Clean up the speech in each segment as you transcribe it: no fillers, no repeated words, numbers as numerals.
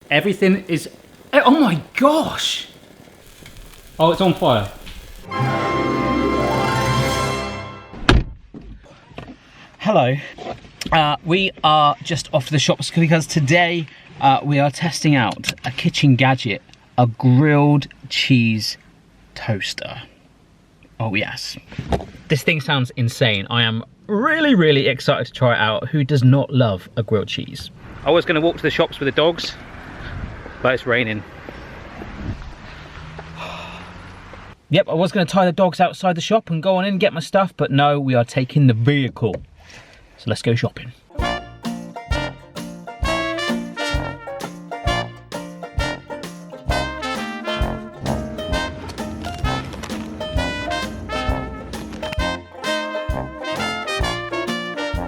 Everything is... Oh my gosh! Oh, it's on fire. Hello. We are just off to the shops because today we are testing out a kitchen gadget, a grilled cheese toaster. Oh yes. This thing sounds insane. I am really excited to try it out. Who does not love a grilled cheese? I was going to walk to the shops with the dogs, but it's raining. Yep, I was going to tie the dogs outside the shop and go on in and get my stuff, but no, we are taking the vehicle. So let's go shopping.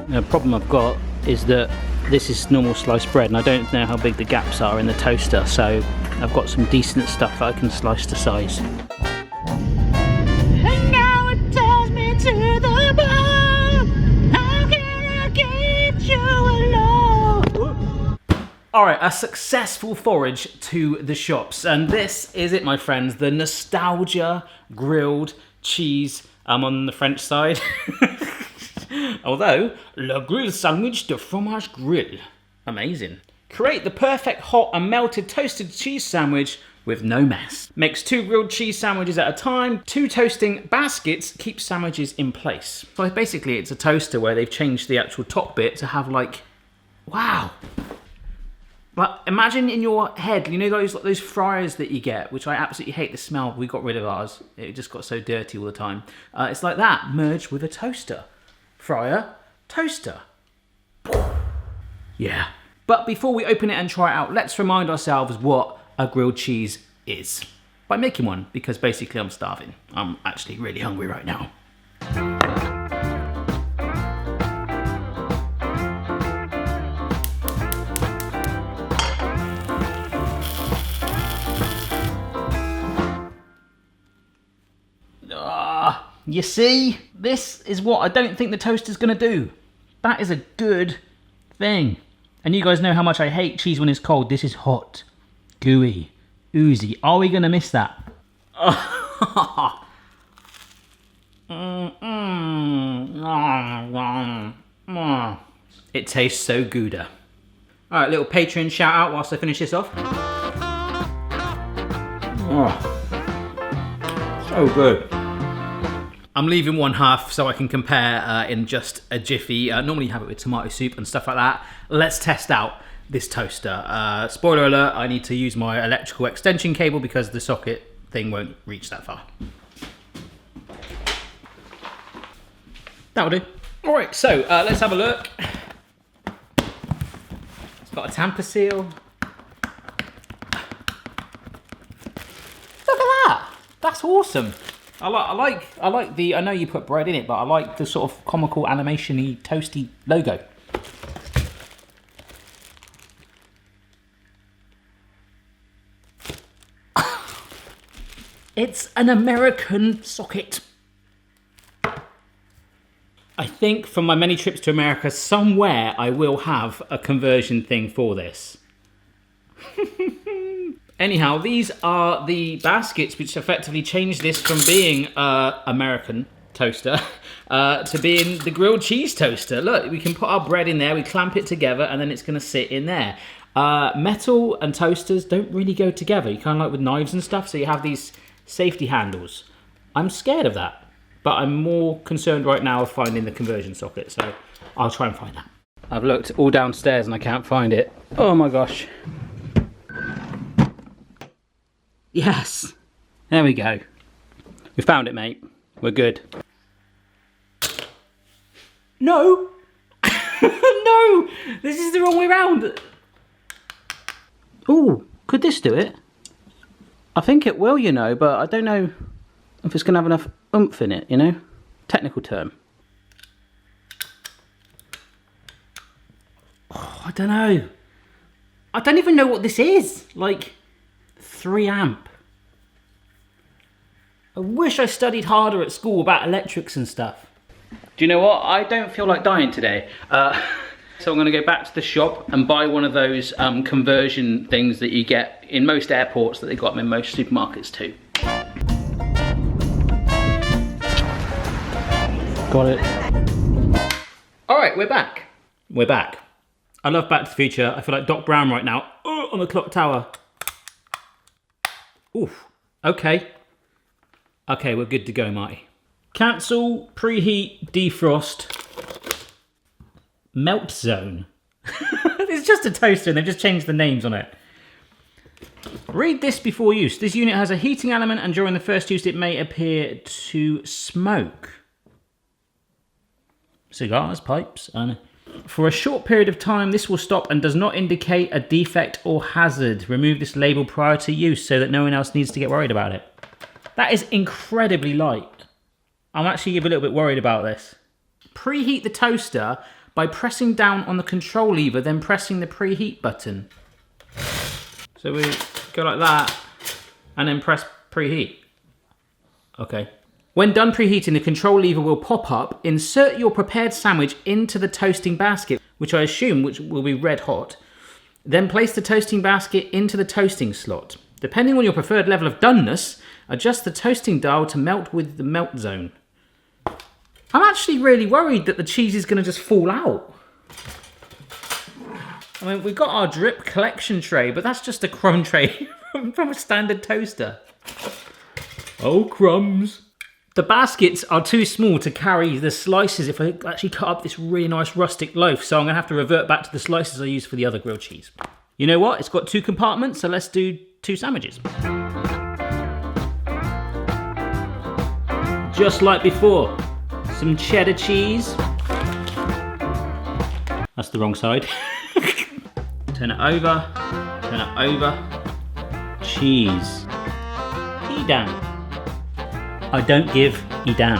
The problem I've got is that this is normal sliced bread and I don't know how big the gaps are in the toaster, so I've got some decent stuff that I can slice to size. And now it tears me to the bone. How can I get you alone? Alright, a successful forage to the shops, and this is it, my friends, the nostalgia grilled cheese. I'm on the French side. Although, le grill sandwich de fromage grill. Amazing. Create the perfect hot and melted toasted cheese sandwich with no mess. Makes 2 grilled cheese sandwiches at a time. 2 toasting baskets keep sandwiches in place. So basically it's a toaster where they've changed the actual top bit to have like, wow. But imagine in your head, you know those fryers that you get, which I absolutely hate the smell. We got rid of ours. It just got so dirty all the time. It's like that, merged with a toaster. Fryer, toaster. Yeah. But before we open it and try it out, let's remind ourselves what a grilled cheese is. By making one, because basically I'm starving. I'm actually really hungry right now. You see, this is what I don't think the toaster's gonna do. That is a good thing. And you guys know how much I hate cheese when it's cold. This is hot, gooey, oozy. Are we gonna miss that? It tastes so Gouda. All right, little Patreon shout out whilst I finish this off. Oh, so good. I'm leaving one half so I can compare in just a jiffy. Normally you have it with tomato soup and stuff like that. Let's test out this toaster. Spoiler alert, I need to use my electrical extension cable because the socket thing won't reach that far. That'll do. All right, so let's have a look. It's got a tamper seal. Look at that, that's awesome. I like the, I know you put bread in it, but I like the sort of comical animation-y, toasty logo. It's an American socket. I think from my many trips to America, somewhere I will have a conversion thing for this. Anyhow, these are the baskets which effectively change this from being American toaster to being the grilled cheese toaster. Look, we can put our bread in there, we clamp it together, and then it's going to sit in there. Metal and toasters don't really go together. You kind of like with knives and stuff, so you have these safety handles. I'm scared of that, but I'm more concerned right now of finding the conversion socket, so I'll try and find that. I've looked all downstairs and I can't find it. Oh my gosh. Yes, there we go. We found it, mate. We're good. No! No! This is the wrong way round. Oh, could this do it? I think it will, you know, but I don't know if it's going to have enough oomph in it, you know? Technical term. Oh, I don't know. I don't even know what this is. Like... 3 amp. I wish I studied harder at school about electrics and stuff. Do you know what? I don't feel like dying today. So I'm gonna go back to the shop and buy one of those conversion things that you get in most airports, that they got them in most supermarkets too. Got it. All right, we're back. We're back. I love Back to the Future. I feel like Doc Brown right now on the clock tower. Oof. Okay. Okay, we're good to go, Marty. Cancel, preheat, defrost, melt zone. It's just a toaster and they've just changed the names on it. Read this before use. This unit has a heating element and during the first use it may appear to smoke. Cigars, pipes, and for a short period of time this will stop and does not indicate a defect or hazard. Remove this label prior to use so that no one else needs to get worried about it. That is incredibly light. I'm actually a little bit worried about this. Preheat the toaster by pressing down on the control lever, then pressing the preheat button. So we go like that and then press preheat. Okay. When done preheating, the control lever will pop up. Insert your prepared sandwich into the toasting basket, which I assume will be red hot. Then place the toasting basket into the toasting slot. Depending on your preferred level of doneness, adjust the toasting dial to melt with the melt zone. I'm actually really worried that the cheese is going to just fall out. I mean, we've got our drip collection tray, but that's just a crumb tray from a standard toaster. Oh, crumbs. The baskets are too small to carry the slices if I actually cut up this really nice rustic loaf, so I'm going to have to revert back to the slices I used for the other grilled cheese. You know what? It's got 2 compartments, so let's do 2 sandwiches. Just like before. Some cheddar cheese. That's the wrong side. Turn it over. Turn it over. Cheese. Edam. I don't give Edam.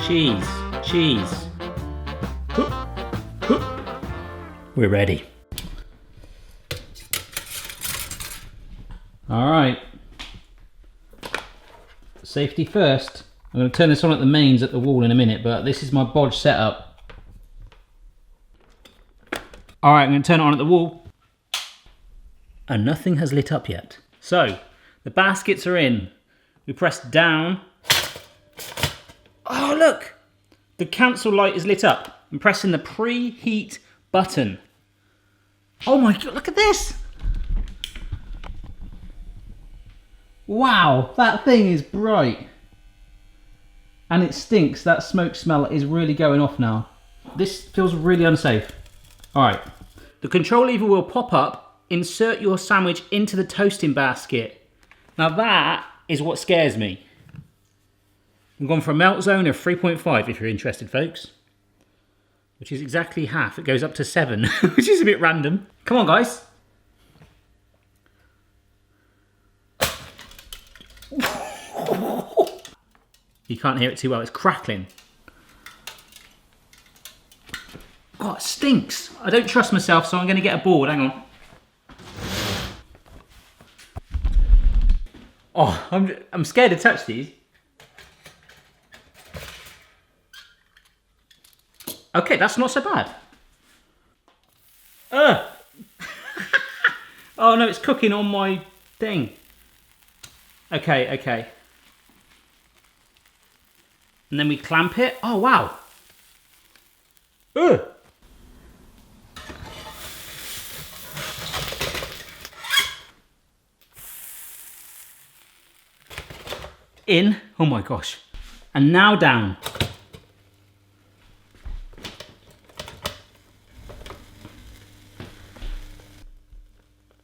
Cheese. Cheese. We're ready. All right. Safety first. I'm going to turn this on at the mains at the wall in a minute, but this is my bodge setup. All right, I'm going to turn it on at the wall. And nothing has lit up yet. So, the baskets are in. We press down. Oh, look! The cancel light is lit up. I'm pressing the preheat button. Oh my God, look at this! Wow, that thing is bright. And it stinks. That smoke smell is really going off now. This feels really unsafe. All right. The control lever will pop up. Insert your sandwich into the toasting basket. Now that is what scares me. I'm going for a melt zone of 3.5 if you're interested, folks. Which is exactly half. It goes up to 7, which is a bit random. Come on, guys. You can't hear it too well, it's crackling. Oh, it stinks. I don't trust myself, so I'm going to get a board. Hang on. Oh, I'm scared to touch these. Okay, that's not so bad. Oh no, it's cooking on my thing. Okay, okay. And then we clamp it. Oh, wow. Ugh. In. Oh my gosh. And now down.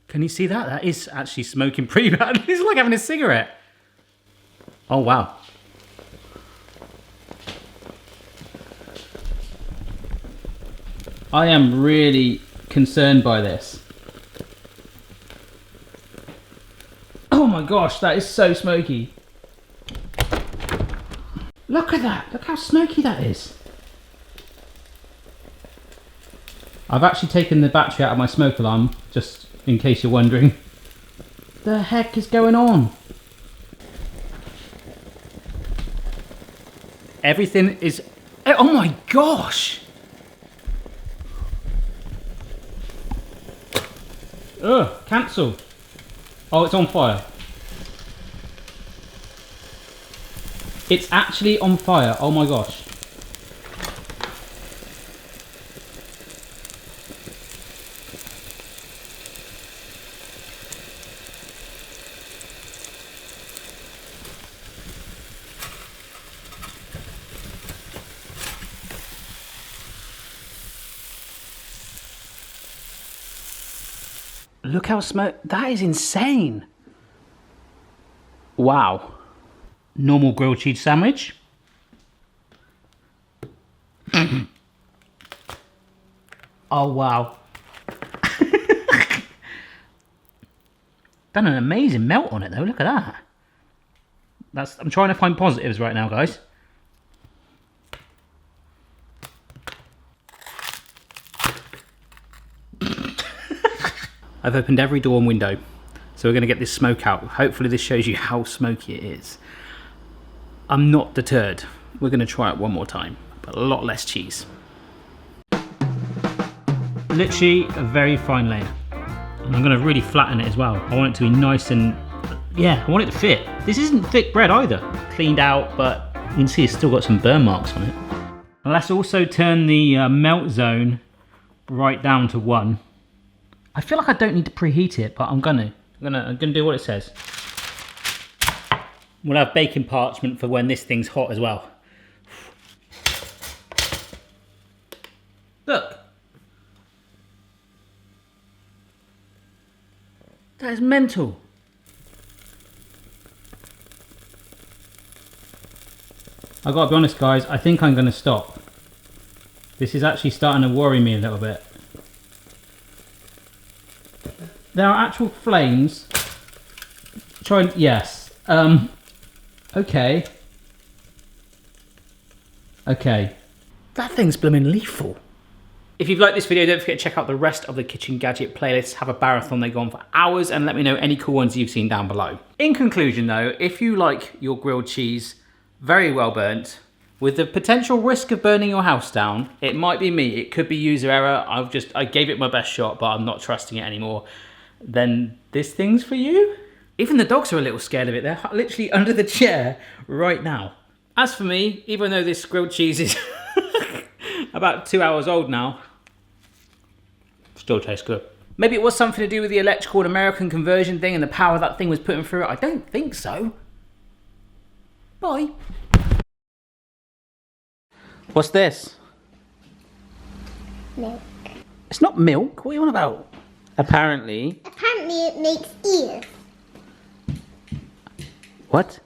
Can you see that? That is actually smoking pretty bad. It's like having a cigarette. Oh, wow. I am really concerned by this. Oh my gosh, that is so smoky. Look at that. Look how smoky that is. I've actually taken the battery out of my smoke alarm, just in case you're wondering. The heck is going on? Everything is... Oh my gosh! Ugh, cancel. Oh, it's on fire. It's actually on fire. Oh my gosh. Look how smoke. That is insane. Wow. Normal grilled cheese sandwich. Oh wow. Done an amazing melt on it though. Look at that. I'm trying to find positives right now, guys. I've opened every door and window, so we're going to get this smoke out. Hopefully this shows you how smoky it is. I'm not deterred. We're going to try it one more time, but a lot less cheese. Literally a very fine layer. And I'm going to really flatten it as well. I want it to be nice and, yeah, I want it to fit. This isn't thick bread either. Cleaned out, but you can see it's still got some burn marks on it. And let's also turn the melt zone right down to 1. I feel like I don't need to preheat it, but I'm gonna do what it says. We'll have baking parchment for when this thing's hot as well. Look. That is mental. I gotta be honest guys, I think I'm gonna stop. This is actually starting to worry me a little bit. There are actual flames. Yes. Okay. Okay. That thing's blooming lethal. If you've liked this video, don't forget to check out the rest of the Kitchen Gadget playlists. Have a marathon, they go on for hours, and let me know any cool ones you've seen down below. In conclusion though, if you like your grilled cheese very well burnt, with the potential risk of burning your house down, it might be me, it could be user error, I gave it my best shot, but I'm not trusting it anymore, then this thing's for you. Even the dogs are a little scared of it. They're literally under the chair right now. As for me, even though this grilled cheese is about 2 hours old now, still tastes good. Maybe it was something to do with the electrical and American conversion thing and the power that thing was putting through it. I don't think so. Bye. What's this? Milk. It's not milk. What are you on about? Apparently Apparently it makes ears. What?